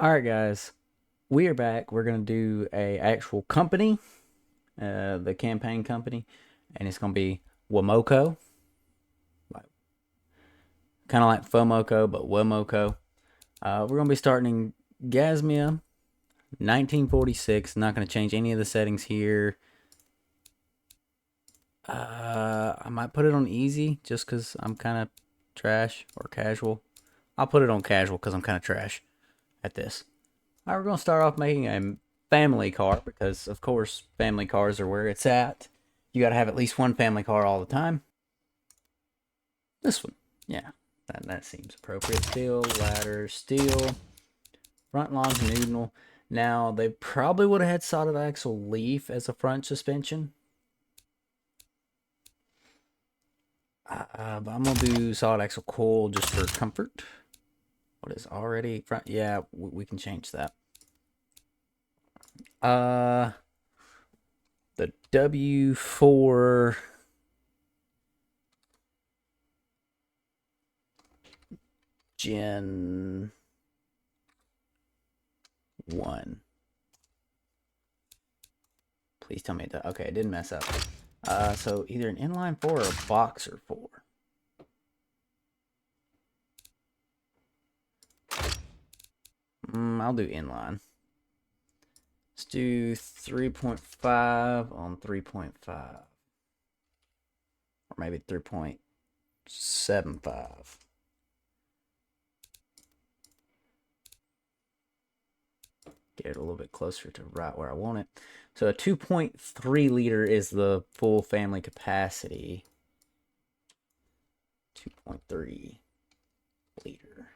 All right, guys, we are back. We're gonna do a actual company, the campaign company, and it's gonna be WeMoCo, like, kind of like FOMOCO, but WeMoCo. We're gonna be starting in Gasmia, 1946. Not gonna change any of the settings here. I might put it on easy just because I'm kind of trash or casual. I'll put it on casual because I'm kind of trash at this. All right, we're gonna start off making a family car because, of course, family cars are where it's at. You gotta have at least one family car all the time. This one, yeah, that seems appropriate. Steel, ladder, steel, front longitudinal. Now they probably would have had solid axle leaf as a front suspension. But I'm gonna do solid axle coil just for comfort. What is already front? Yeah, we can change that. Uh, the W4 Gen 1. Please tell me that. Okay, it didn't mess up. So either an inline 4 or a boxer 4. I'll do inline. Let's do 3.5 on 3.5. Or maybe 3.75. Get it a little bit closer to right where I want it. So a 2.3 liter is the full family capacity. 2.3 liter.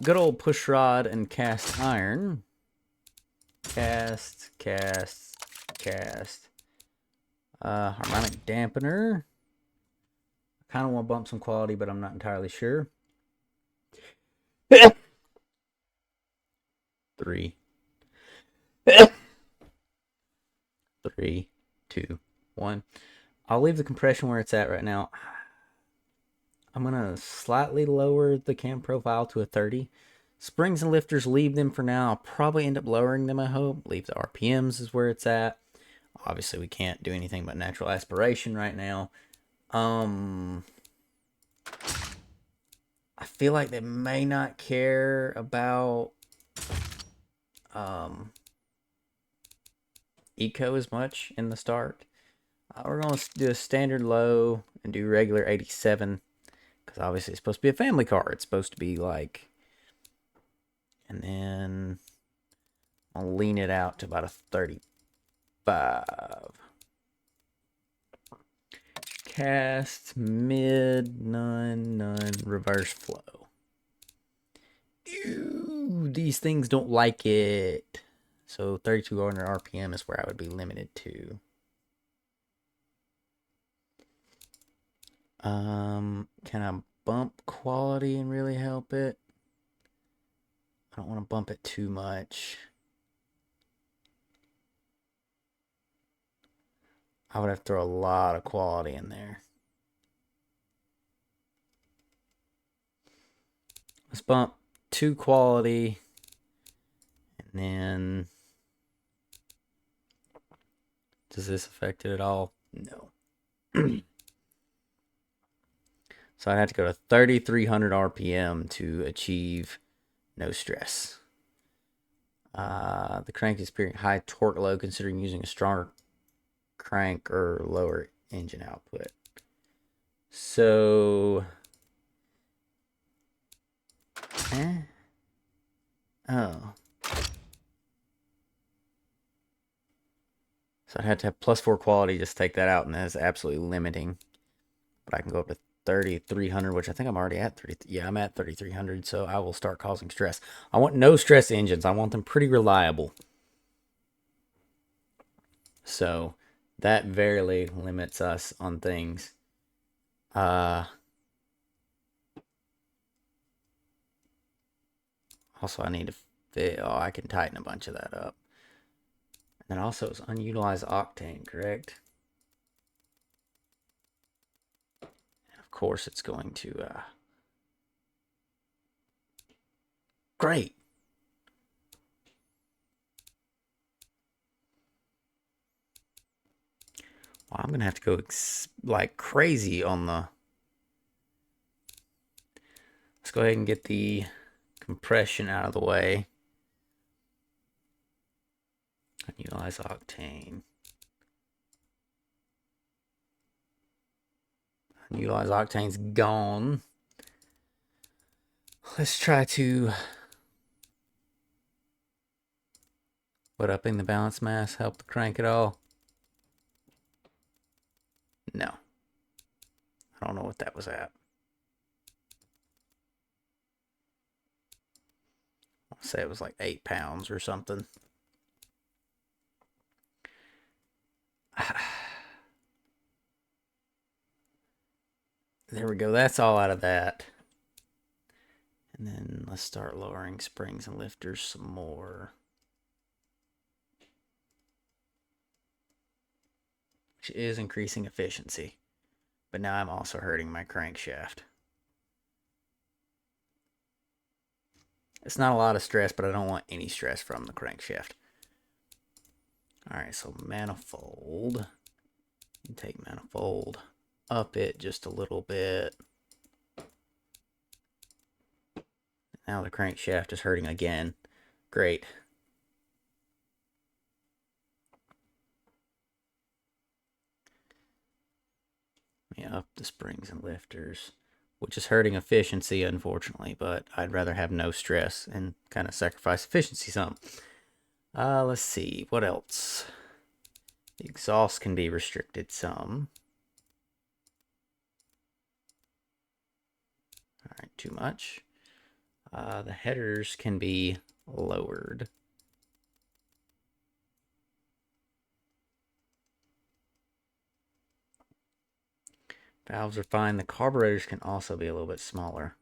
Good old push rod and cast iron. Cast. Harmonic dampener. I kind of want to bump some quality, but I'm not entirely sure. 3, 3, 2, 1. I'll leave the compression where it's at right now. I'm going to slightly lower the cam profile to a 30. Springs and lifters, leave them for now. I'll probably end up lowering them, I hope. Leave the RPMs is where it's at. Obviously, we can't do anything but natural aspiration right now. I feel like they may not care about eco as much in the start. We're going to do a standard low and do regular 87 because obviously it's supposed to be a family car. It's supposed to be like, and then I'll lean it out to about a 35. Cast, mid, none, reverse flow. Ew, these things don't like it. So 3200 RPM is where I would be limited to. Can I bump quality and really help it? I don't want to bump it too much. I would have to throw a lot of quality in there. Let's bump 2 quality. And then... Does this affect it at all? No. So I'd have to go to 3300 RPM to achieve no stress. The crank is experiencing high torque load considering using a stronger crank or lower engine output. So... Oh. So I'd have to have plus 4 quality just take that out, and that is absolutely limiting. But I can go up to 3300, which I think I'm already at 30. Yeah, I'm at 3300, so I will start causing stress. I want no stress engines. I want them pretty reliable. So that very limits us on things. Also, I need to fit. Oh, I can tighten a bunch of that up. And then also it's unutilized octane, correct? And of course, it's going to Great. Well, I'm going to have to go like crazy on the... Let's go ahead and get the compression out of the way. Utilize octane. Utilize octane's gone. Let's try to... What, upping the balance mass help to crank it all? No. I don't know what that was at. I'll say it was like 8 pounds or something. There we go. That's all out of that. And then let's start lowering springs and lifters some more. Which is increasing efficiency. But now I'm also hurting my crankshaft. It's not a lot of stress, but I don't want any stress from the crankshaft. Alright, so manifold. Take manifold. Up it just a little bit. Now the crankshaft is hurting again. Great. Up the springs and lifters, which is hurting efficiency, unfortunately, but I'd rather have no stress and kind of sacrifice efficiency some. Let's see, what else? The exhaust can be restricted some. Alright, too much. The headers can be lowered. Valves are fine. The carburetors can also be a little bit smaller.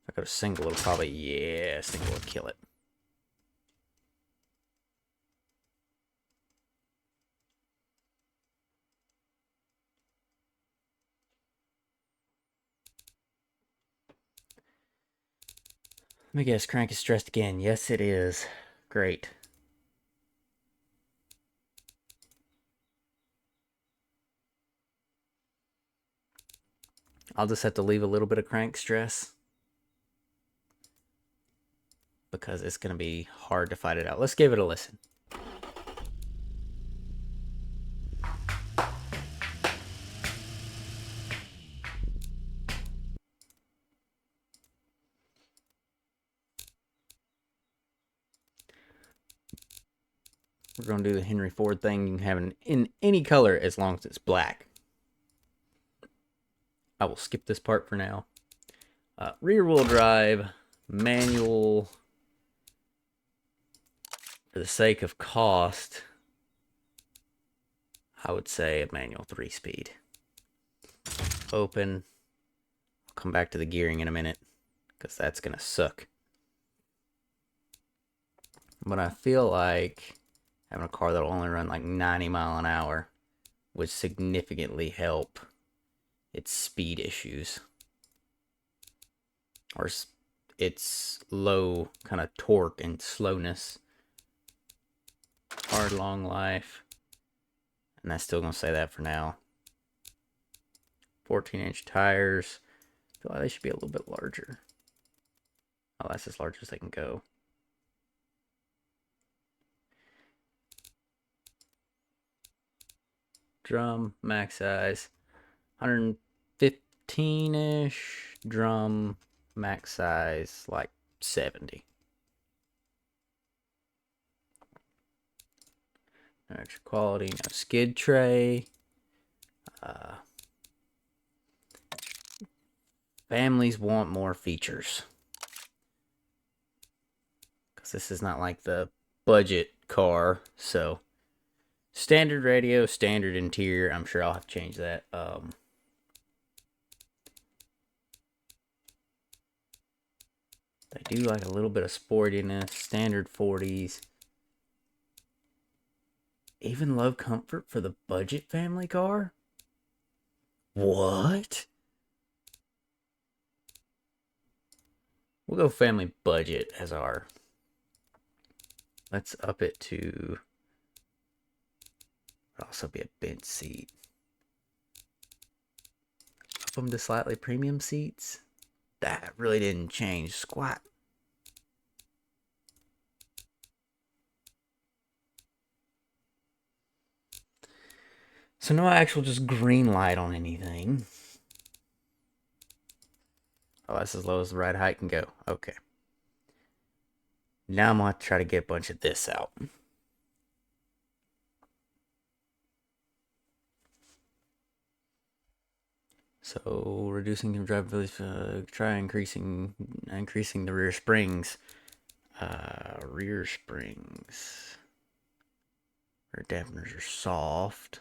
If I go to single, it'll probably... Yeah, single will kill it. Let me guess, crank is stressed again. Yes, it is. Great. I'll just have to leave a little bit of crank stress because it's going to be hard to fight it out. Let's give it a listen. We're going to do the Henry Ford thing. You can have it in any color as long as it's black. I will skip this part for now. Rear wheel drive, manual. For the sake of cost, I would say a manual 3-speed. Open. I'll come back to the gearing in a minute because that's going to suck. But I feel like having a car that'll only run like 90 miles an hour would significantly help its speed issues. Or its low kind of torque and slowness. Hard, long life. And that's still going to say that for now. 14-inch tires. I feel like they should be a little bit larger. Oh, that's as large as they can go. Drum, max size. 115-ish. Drum, max size, like 70. No extra quality, no skid tray. Families want more features. Because this is not like the budget car, so... Standard radio, standard interior. I'm sure I'll have to change that. They do like a little bit of sportiness. Standard 40s. Even low comfort for the budget family car? What? We'll go family budget as our. Let's up it to. It'll also be a bench seat. Up them to slightly premium seats. That really didn't change squat. So no actual just green light on anything. Oh, that's as low as the ride height can go. Okay. Now I'm going to try to get a bunch of this out. So reducing the drivability, try increasing the rear springs. Rear springs. Rear dampeners are soft.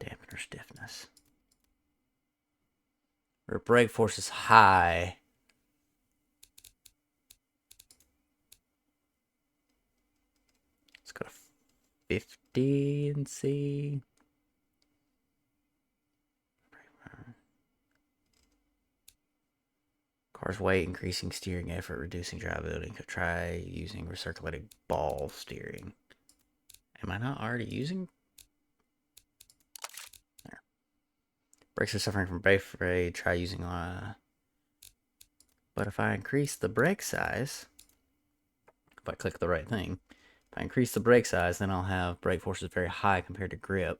Dampener stiffness. Rear brake force is high. Let's go to 50 and see. Car's weight, increasing steering effort, reducing drivability. Could try using recirculating ball steering. Am I not already using? There. Brakes are suffering from brake fade. Try using But if I increase the brake size, if I click the right thing, if I increase the brake size, then I'll have brake forces very high compared to grip.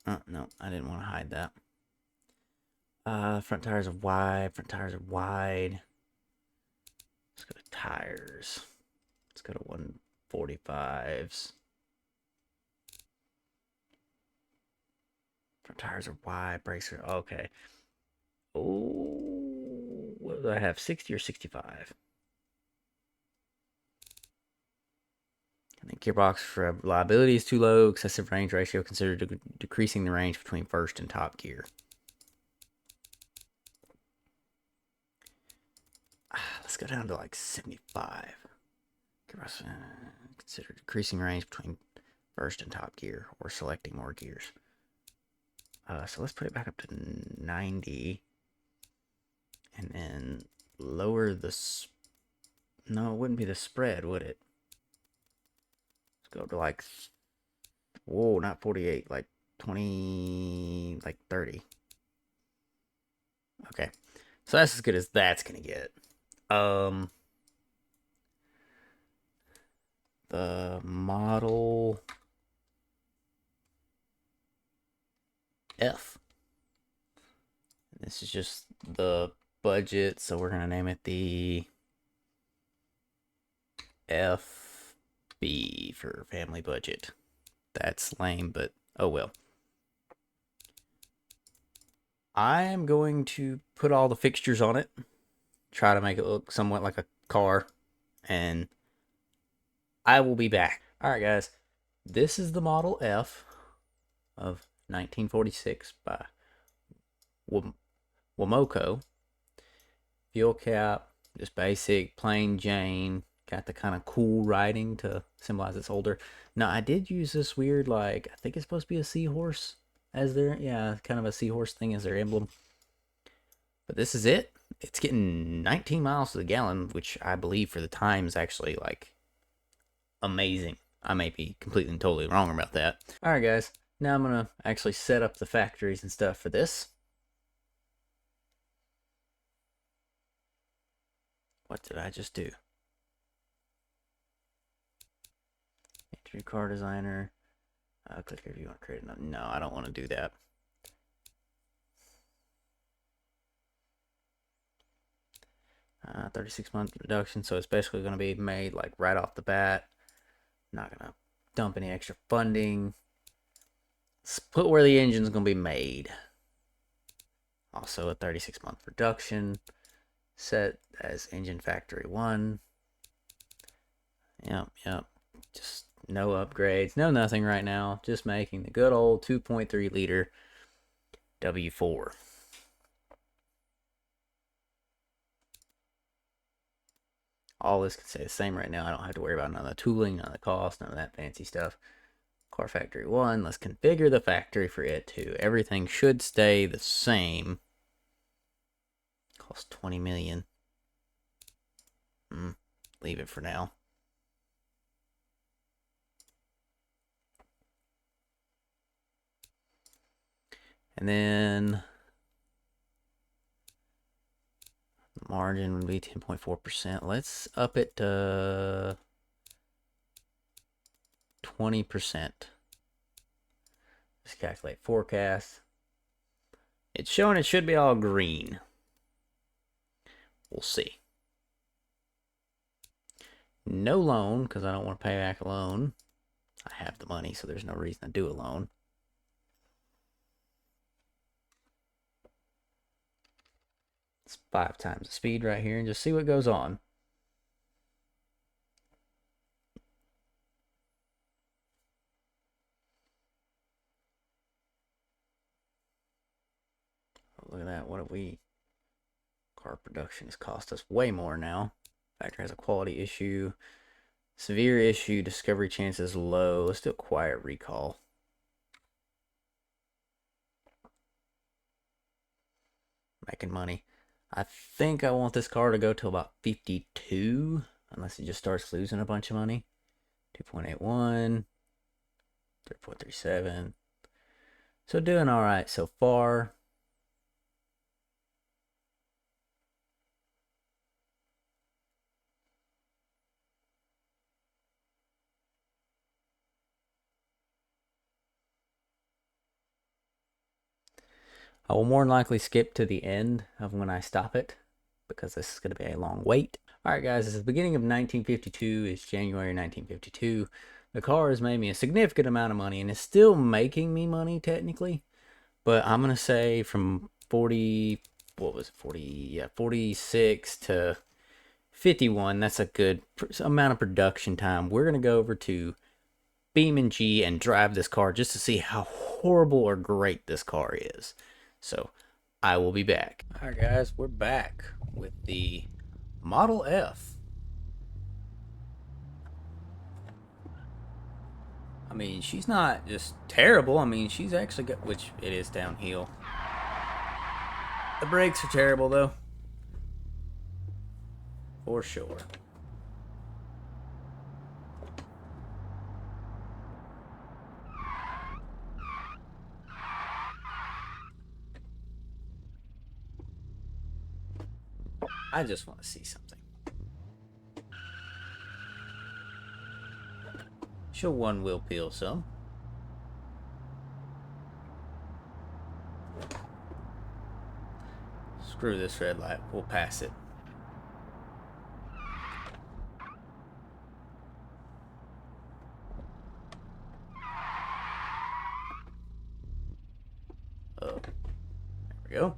Oh, no, I didn't want to hide that. Front tires are wide. Front tires are wide. Let's go to tires. Let's go to 145s. Front tires are wide. Brakes are okay. Oh, what do I have? 60 or 65? I think gearbox for reliability is too low. Excessive range ratio considered decreasing the range between first and top gear. Let's go down to like 75. Consider decreasing range between first and top gear or selecting more gears. So let's put it back up to 90. And then lower the... No, it wouldn't be the spread, would it? Let's go to like... Whoa, not 48. Like 20... Like 30. Okay. So that's as good as that's going to get. The Model F. This is just the budget, so we're gonna name it the FB for family budget. That's lame, but oh well. I am going to put all the fixtures on it, try to make it look somewhat like a car, and I will be back. Alright guys, this is the Model F of 1946 by WeMoCo. Fuel cap, just basic, plain Jane. Got the kind of cool writing to symbolize it's older. Now, I did use this weird, like, I think it's supposed to be a seahorse as their, yeah, kind of a seahorse thing as their emblem. But this is it. It's getting 19 miles to the gallon, which I believe for the time is actually, like, amazing. I may be completely and totally wrong about that. Alright, guys. Now I'm going to actually set up the factories and stuff for this. What did I just do? Entry car designer. Click here if you want to create another. No, I don't want to do that. Uh, 36-month reduction, so it's basically going to be made like right off the bat. Not going to dump any extra funding. Let's put where the engine's going to be made. Also a 36-month reduction. Set as engine factory 1. Yep. Just no upgrades, no nothing right now. Just making the good old 2.3 liter W4. All this can stay the same right now. I don't have to worry about none of the tooling, none of the cost, none of that fancy stuff. Car factory 1. Let's configure the factory for it too. Everything should stay the same. Cost 20 million. Leave it for now. And then margin would be 10.4%. Let's up it to 20%. Let's calculate forecast. It's showing it should be all green. We'll see. No loan, because I don't want to pay back a loan. I have the money, so there's no reason to do a loan. It's 5 times the speed right here and just see what goes on. Look at that. What have we... Car production has cost us way more now. Factory has a quality issue. Severe issue. Discovery chances low. Let's do a quiet recall. Making money. I think I want this car to go to about 52. Unless it just starts losing a bunch of money. 2.81. 3.37. So doing alright so far. I will more than likely skip to the end of when I stop it, because this is going to be a long wait. Alright guys, this is the beginning of 1952. It's January 1952. The car has made me a significant amount of money, and it's still making me money technically. But I'm going to say from 40, what was it, 40, yeah, 46 to 51, that's a good amount of production time. We're going to go over to BeamNG and drive this car just to see how horrible or great this car is. So I will be back. Alright guys, we're back with the Model F. I mean, she's not just terrible. I mean, she's actually got, which it is downhill. The brakes are terrible though. For sure. I just want to see something. She'll one wheel peel some. Screw this red light. We'll pass it. Oh, there we go.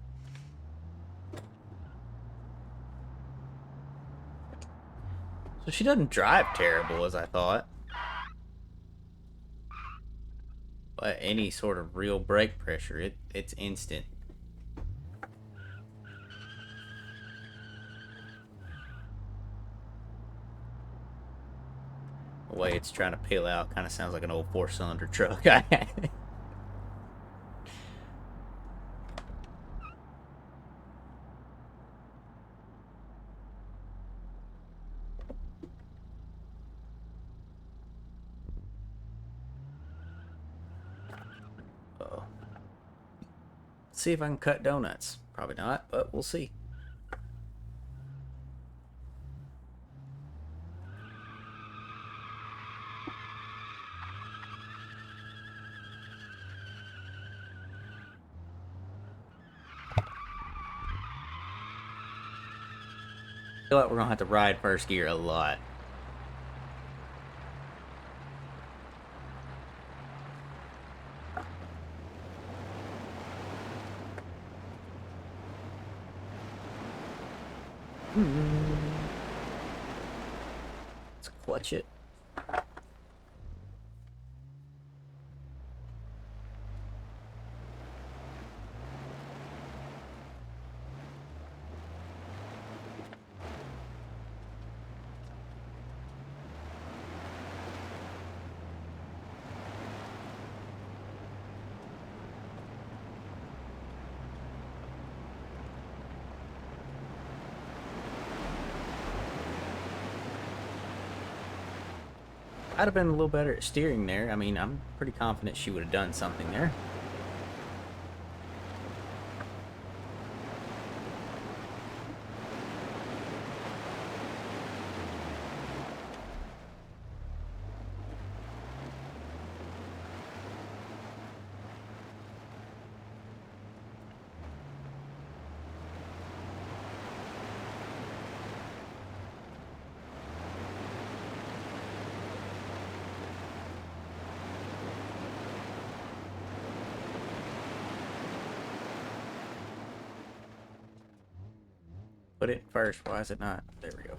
So she doesn't drive terrible as I thought. But any sort of real brake pressure, it's instant. The way it's trying to peel out kind of sounds like an old 4-cylinder truck. Uh-oh. Let's see if I can cut donuts. Probably not, but we'll see. I feel like we're gonna have to ride first gear a lot. Let's clutch it. I'd have been a little better at steering there. I mean, I'm pretty confident she would have done something there. Put it first. Why is it not? There we go.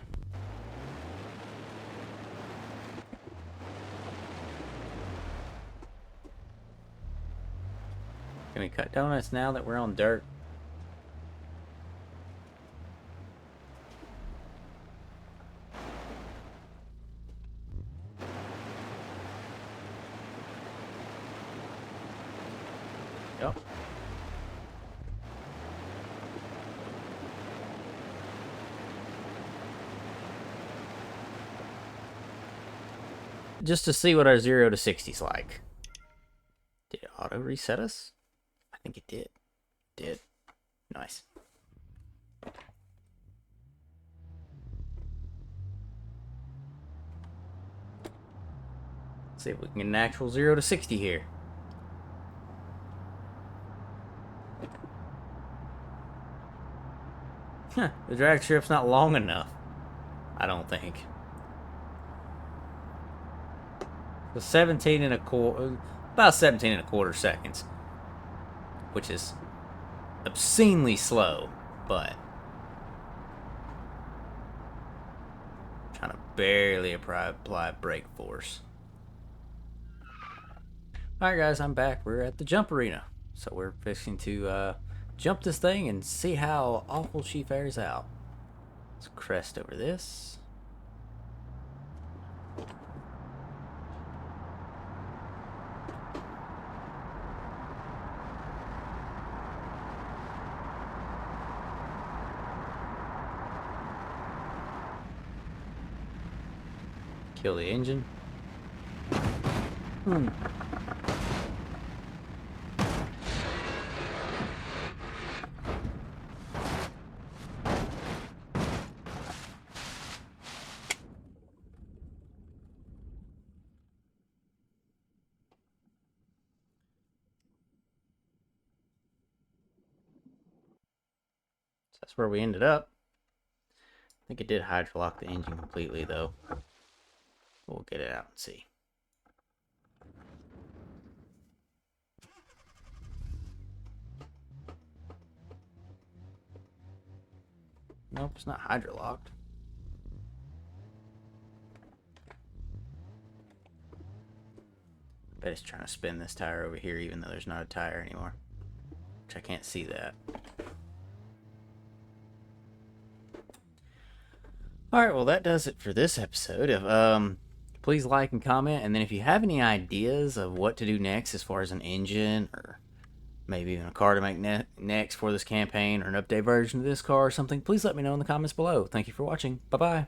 Can we cut donuts now that we're on dirt? Yep. Just to see what our 0 to 60's like. Did it auto reset us? I think it did. Did. Nice. Let's see if we can get an actual 0 to 60 here. Huh, the drag strip's not long enough. I don't think. So 17 and a quarter, about 17 and a quarter seconds, which is obscenely slow, but I'm trying to barely apply brake force. Alright guys, I'm back. We're at the jump arena. So we're fixing to jump this thing and see how awful she fares out. Let's crest over this. Kill the engine. So that's where we ended up. I think it did hydrolock the engine completely though. We'll get it out and see. Nope, it's not hydrolocked. Bet it's trying to spin this tire over here even though there's not a tire anymore. Which I can't see that. Alright, well that does it for this episode. Please like and comment, and then if you have any ideas of what to do next as far as an engine or maybe even a car to make next for this campaign or an update version of this car or something, please let me know in the comments below. Thank you for watching. Bye-bye.